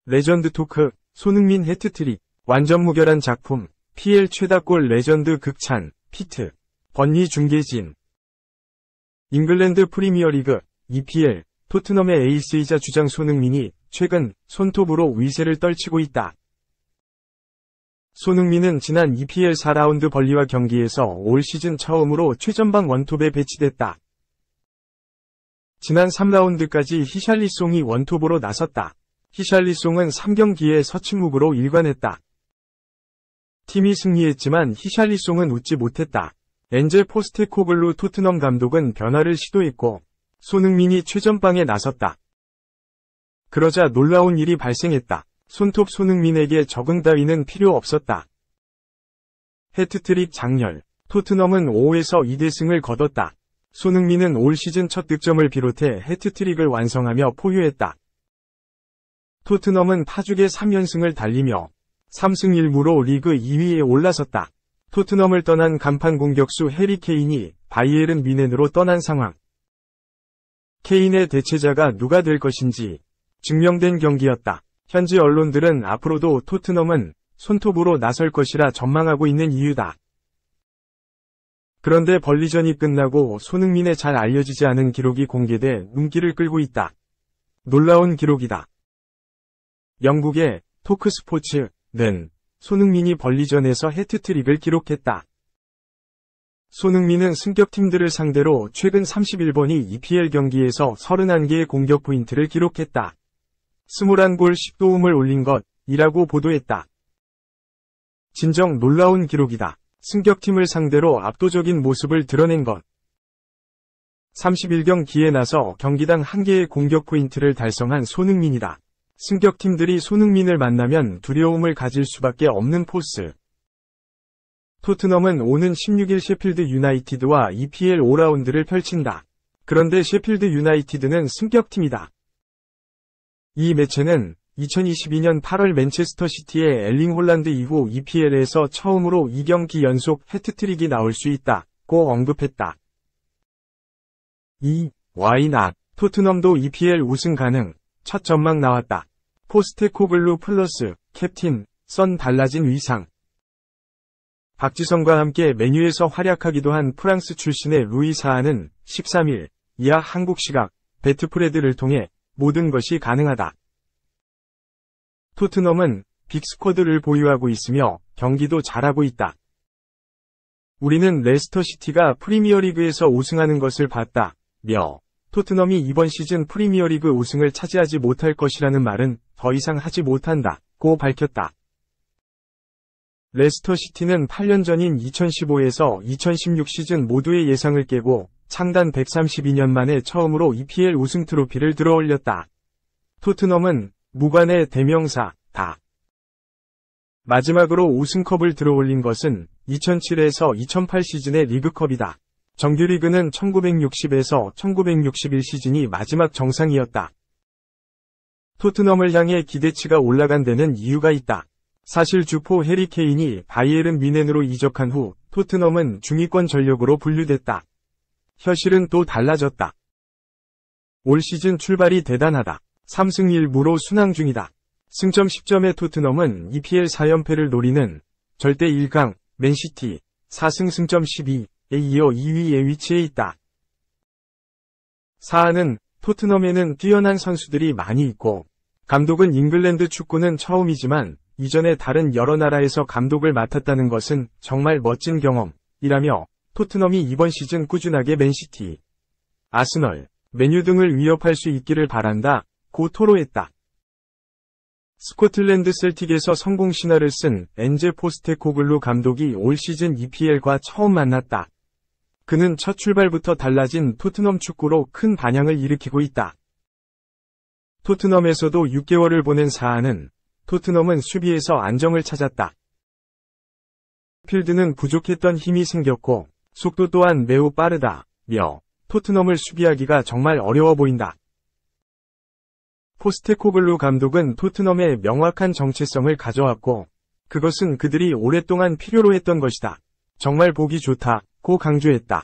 레전드 토크, 손흥민 해트트릭, 완전 무결한 작품, PL 최다골 레전드 극찬, 피트, 번니 중계진. 잉글랜드 프리미어리그, EPL, 토트넘의 에이스이자 주장 손흥민이 최근 손톱으로 위세를 떨치고 있다. 손흥민은 지난 EPL 4라운드 벌리와 경기에서 올 시즌 처음으로 최전방 원톱에 배치됐다. 지난 3라운드까지 히샬리송이 원톱으로 나섰다. 히샬리송은 3경기에 서침묵으로 일관했다. 팀이 승리했지만 히샬리송은 웃지 못했다. 엔제 포스테코글루 토트넘 감독은 변화를 시도했고 손흥민이 최전방에 나섰다. 그러자 놀라운 일이 발생했다. 손톱 손흥민에게 적응 따위는 필요 없었다. 해트트릭 장렬. 토트넘은 5에서 2대승을 거뒀다. 손흥민은 올 시즌 첫 득점을 비롯해 해트트릭을 완성하며 포효했다. 토트넘은 파죽의 3연승을 달리며 3승 1무로 리그 2위에 올라섰다. 토트넘을 떠난 간판 공격수 해리 케인이 바이에른 뮌헨으로 떠난 상황. 케인의 대체자가 누가 될 것인지 증명된 경기였다. 현지 언론들은 앞으로도 토트넘은 손톱으로 나설 것이라 전망하고 있는 이유다. 그런데 벌리전이 끝나고 손흥민의 잘 알려지지 않은 기록이 공개돼 눈길을 끌고 있다. 놀라운 기록이다. 영국의 토크스포츠는 손흥민이 벌리전에서 해트트릭을 기록했다. 손흥민은 승격팀들을 상대로 최근 31번이 EPL 경기에서 31개의 공격 포인트를 기록했다. 21골 10도움을 올린 것이라고 보도했다. 진정 놀라운 기록이다. 승격팀을 상대로 압도적인 모습을 드러낸 것. 31경기에 나서 경기당 1개의 공격 포인트를 달성한 손흥민이다. 승격팀들이 손흥민을 만나면 두려움을 가질 수밖에 없는 포스. 토트넘은 오는 16일 셰필드 유나이티드와 EPL 5라운드를 펼친다. 그런데 셰필드 유나이티드는 승격팀이다. 이 매체는 2022년 8월 맨체스터 시티의 엘링 홀란드 이후 EPL에서 처음으로 2경기 연속 해트트릭이 나올 수 있다고 언급했다. Why not? 토트넘도 EPL 우승 가능. 첫 전망 나왔다. 포스테코글루 플러스 캡틴 선 달라진 위상. 박지성과 함께 메뉴에서 활약하기도 한 프랑스 출신의 루이 사하는 13일 이하 한국 시각 배트프레드를 통해 모든 것이 가능하다. 토트넘은 빅스쿼드를 보유하고 있으며 경기도 잘하고 있다. 우리는 레스터시티가 프리미어리그에서 우승하는 것을 봤다며 토트넘이 이번 시즌 프리미어리그 우승을 차지하지 못할 것이라는 말은 더 이상 하지 못한다고 밝혔다. 레스터시티는 8년 전인 2015에서 2016 시즌 모두의 예상을 깨고 창단 132년 만에 처음으로 EPL 우승 트로피를 들어올렸다. 토트넘은 무관의 대명사다. 마지막으로 우승컵을 들어올린 것은 2007에서 2008 시즌의 리그컵이다. 정규리그는 1960에서 1961 시즌이 마지막 정상이었다. 토트넘을 향해 기대치가 올라간 데는 이유가 있다. 사실 주포 해리 케인이 바이에른 뮌헨으로 이적한 후 토트넘은 중위권 전력으로 분류됐다. 현실은 또 달라졌다. 올 시즌 출발이 대단하다. 3승 1무로 순항 중이다. 승점 10점의 토트넘은 EPL 4연패를 노리는 절대 1강 맨시티 4승 승점 12에 이어 2위에 위치해 있다. 사하는 토트넘에는 뛰어난 선수들이 많이 있고 감독은 잉글랜드 축구는 처음이지만 이전에 다른 여러 나라에서 감독을 맡았다는 것은 정말 멋진 경험이라며 토트넘이 이번 시즌 꾸준하게 맨시티, 아스널, 맨유 등을 위협할 수 있기를 바란다고 토로했다. 스코틀랜드 셀틱에서 성공 신화를 쓴 엔제 포스테코글루 감독이 올 시즌 EPL과 처음 만났다. 그는 첫 출발부터 달라진 토트넘 축구로 큰 반향을 일으키고 있다. 토트넘에서도 6개월을 보낸 사하는 토트넘은 수비에서 안정을 찾았다. 필드는 부족했던 힘이 생겼고 속도 또한 매우 빠르다며 토트넘을 수비하기가 정말 어려워 보인다. 포스테코글루 감독은 토트넘에 명확한 정체성을 가져왔고 그것은 그들이 오랫동안 필요로 했던 것이다. 정말 보기 좋다고 강조했다.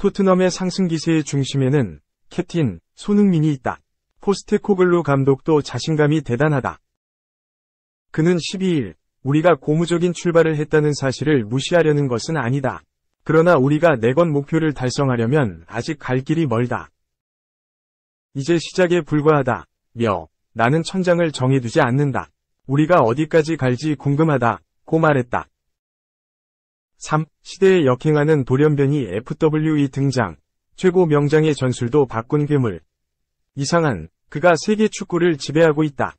토트넘의 상승 기세의 중심에는 캡틴 손흥민이 있다. 포스테코글루 감독도 자신감이 대단하다. 그는 12일, 우리가 고무적인 출발을 했다는 사실을 무시하려는 것은 아니다. 그러나 우리가 내건 목표를 달성하려면 아직 갈 길이 멀다. 이제 시작에 불과하다. 나는 천장을 정해두지 않는다. 우리가 어디까지 갈지 궁금하다. 고 말했다. 3. 시대에 역행하는 돌연변이 FWE 등장. 최고 명장의 전술도 바꾼 괴물. 이상한, 그가 세계 축구를 지배하고 있다.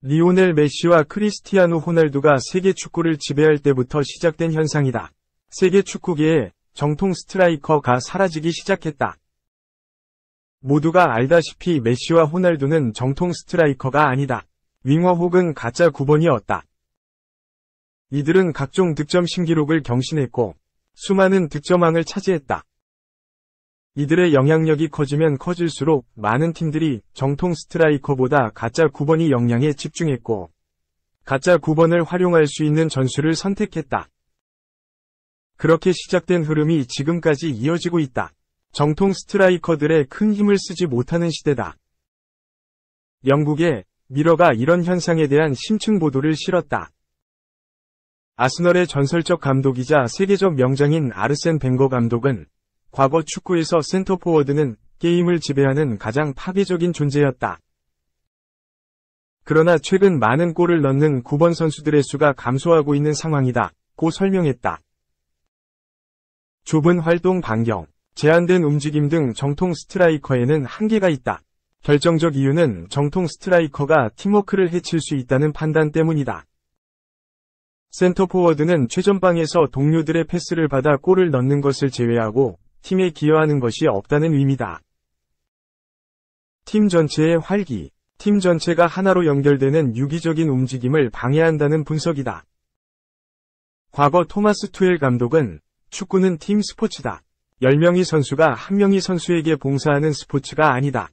리오넬 메시와 크리스티아누 호날두가 세계 축구를 지배할 때부터 시작된 현상이다. 세계 축구계에 정통 스트라이커가 사라지기 시작했다. 모두가 알다시피 메시와 호날두는 정통 스트라이커가 아니다. 윙어 혹은 가짜 9번이었다. 이들은 각종 득점 신기록을 경신했고 수많은 득점왕을 차지했다. 이들의 영향력이 커지면 커질수록 많은 팀들이 정통 스트라이커보다 가짜 9번이 역량에 집중했고 가짜 9번을 활용할 수 있는 전술을 선택했다. 그렇게 시작된 흐름이 지금까지 이어지고 있다. 정통 스트라이커들의 큰 힘을 쓰지 못하는 시대다. 영국의 미러가 이런 현상에 대한 심층 보도를 실었다. 아스널의 전설적 감독이자 세계적 명장인 아르센 벵거 감독은 과거 축구에서 센터포워드는 게임을 지배하는 가장 파괴적인 존재였다. 그러나 최근 많은 골을 넣는 9번 선수들의 수가 감소하고 있는 상황이다. 고 설명했다. 좁은 활동 반경, 제한된 움직임 등 정통 스트라이커에는 한계가 있다. 결정적 이유는 정통 스트라이커가 팀워크를 해칠 수 있다는 판단 때문이다. 센터포워드는 최전방에서 동료들의 패스를 받아 골을 넣는 것을 제외하고 팀에 기여하는 것이 없다는 의미다. 팀 전체의 활기, 팀 전체가 하나로 연결되는 유기적인 움직임을 방해한다는 분석이다. 과거 토마스 투엘 감독은 축구는 팀 스포츠다. 10명의 선수가 1명의 선수에게 봉사하는 스포츠가 아니다.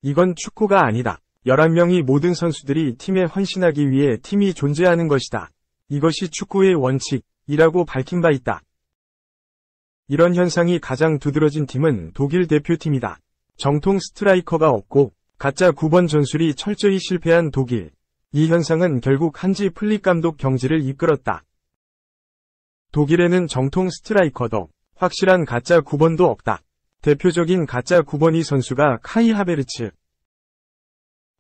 이건 축구가 아니다. 11명의 모든 선수들이 팀에 헌신하기 위해 팀이 존재하는 것이다. 이것이 축구의 원칙이라고 밝힌 바 있다. 이런 현상이 가장 두드러진 팀은 독일 대표팀이다. 정통 스트라이커가 없고 가짜 9번 전술이 철저히 실패한 독일. 이 현상은 결국 한지 플릭 감독 경지를 이끌었다. 독일에는 정통 스트라이커도 확실한 가짜 9번도 없다. 대표적인 가짜 9번이 선수가 카이 하베르츠.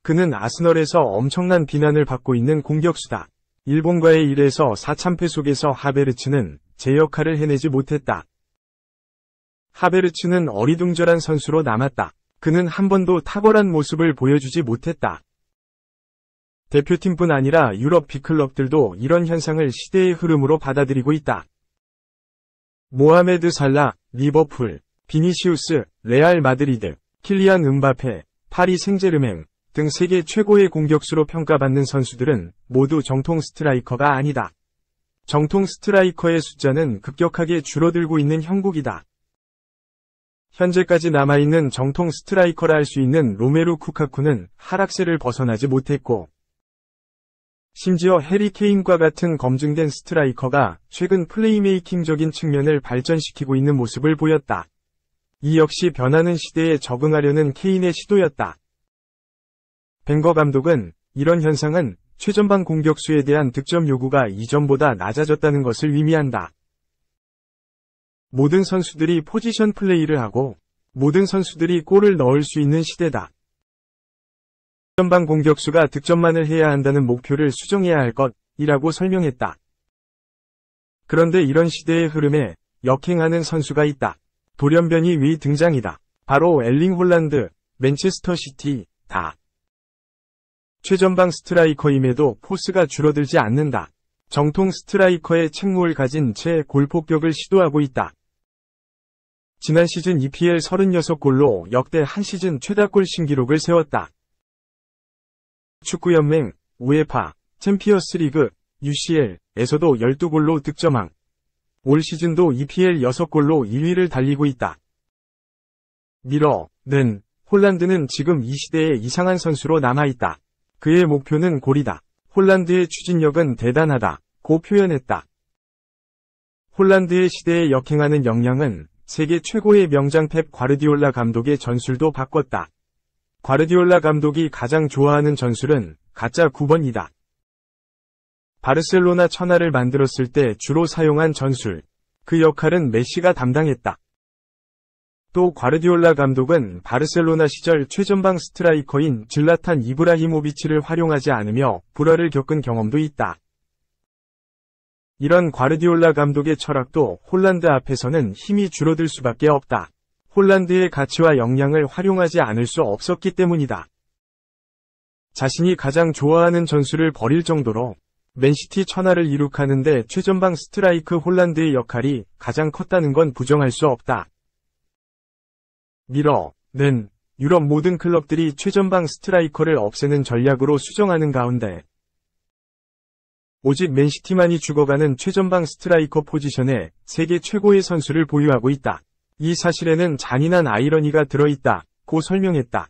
그는 아스널에서 엄청난 비난을 받고 있는 공격수다. 일본과의 1에서 4참패 속에서 하베르츠는 제 역할을 해내지 못했다. 하베르츠는 어리둥절한 선수로 남았다. 그는 한 번도 탁월한 모습을 보여주지 못했다. 대표팀뿐 아니라 유럽 빅클럽들도 이런 현상을 시대의 흐름으로 받아들이고 있다. 모하메드 살라, 리버풀, 비니시우스, 레알 마드리드, 킬리안 음바페, 파리 생제르맹 등 세계 최고의 공격수로 평가받는 선수들은 모두 정통 스트라이커가 아니다. 정통 스트라이커의 숫자는 급격하게 줄어들고 있는 형국이다. 현재까지 남아있는 정통 스트라이커라 할 수 있는 로메루 쿠카쿠는 하락세를 벗어나지 못했고 심지어 해리 케인과 같은 검증된 스트라이커가 최근 플레이메이킹적인 측면을 발전시키고 있는 모습을 보였다. 이 역시 변하는 시대에 적응하려는 케인의 시도였다. 벵거 감독은 이런 현상은 최전방 공격수에 대한 득점 요구가 이전보다 낮아졌다는 것을 의미한다. 모든 선수들이 포지션 플레이를 하고 모든 선수들이 골을 넣을 수 있는 시대다. 최전방 공격수가 득점만을 해야 한다는 목표를 수정해야 할 것이라고 설명했다. 그런데 이런 시대의 흐름에 역행하는 선수가 있다. 돌연변이 위 등장이다. 바로 엘링 홀란드, 맨체스터 시티다. 최전방 스트라이커임에도 포스가 줄어들지 않는다. 정통 스트라이커의 책무를 가진 채 골폭격을 시도하고 있다. 지난 시즌 EPL 36골로 역대 한 시즌 최다골 신기록을 세웠다. 축구연맹, 우에파, 챔피언스리그, UCL에서도 12골로 득점왕. 올 시즌도 EPL 6골로 1위를 달리고 있다. 미러는 홀란드는 지금 이 시대의 이상한 선수로 남아있다. 그의 목표는 골이다. 홀란드의 추진력은 대단하다. 고 표현했다. 홀란드의 시대에 역행하는 역량은 세계 최고의 명장 펩 과르디올라 감독의 전술도 바꿨다. 과르디올라 감독이 가장 좋아하는 전술은 가짜 9번이다. 바르셀로나 천하를 만들었을 때 주로 사용한 전술. 그 역할은 메시가 담당했다. 또 과르디올라 감독은 바르셀로나 시절 최전방 스트라이커인 질라탄 이브라히모비치를 활용하지 않으며 불화를 겪은 경험도 있다. 이런 과르디올라 감독의 철학도 홀란드 앞에서는 힘이 줄어들 수밖에 없다. 홀란드의 가치와 역량을 활용하지 않을 수 없었기 때문이다. 자신이 가장 좋아하는 전술을 버릴 정도로 맨시티 천하를 이룩하는데 최전방 스트라이크 홀란드의 역할이 가장 컸다는 건 부정할 수 없다. 미러는 유럽 모든 클럽들이 최전방 스트라이커를 없애는 전략으로 수정하는 가운데 오직 맨시티만이 죽어가는 최전방 스트라이커 포지션에 세계 최고의 선수를 보유하고 있다. 이 사실에는 잔인한 아이러니가 들어있다고 설명했다.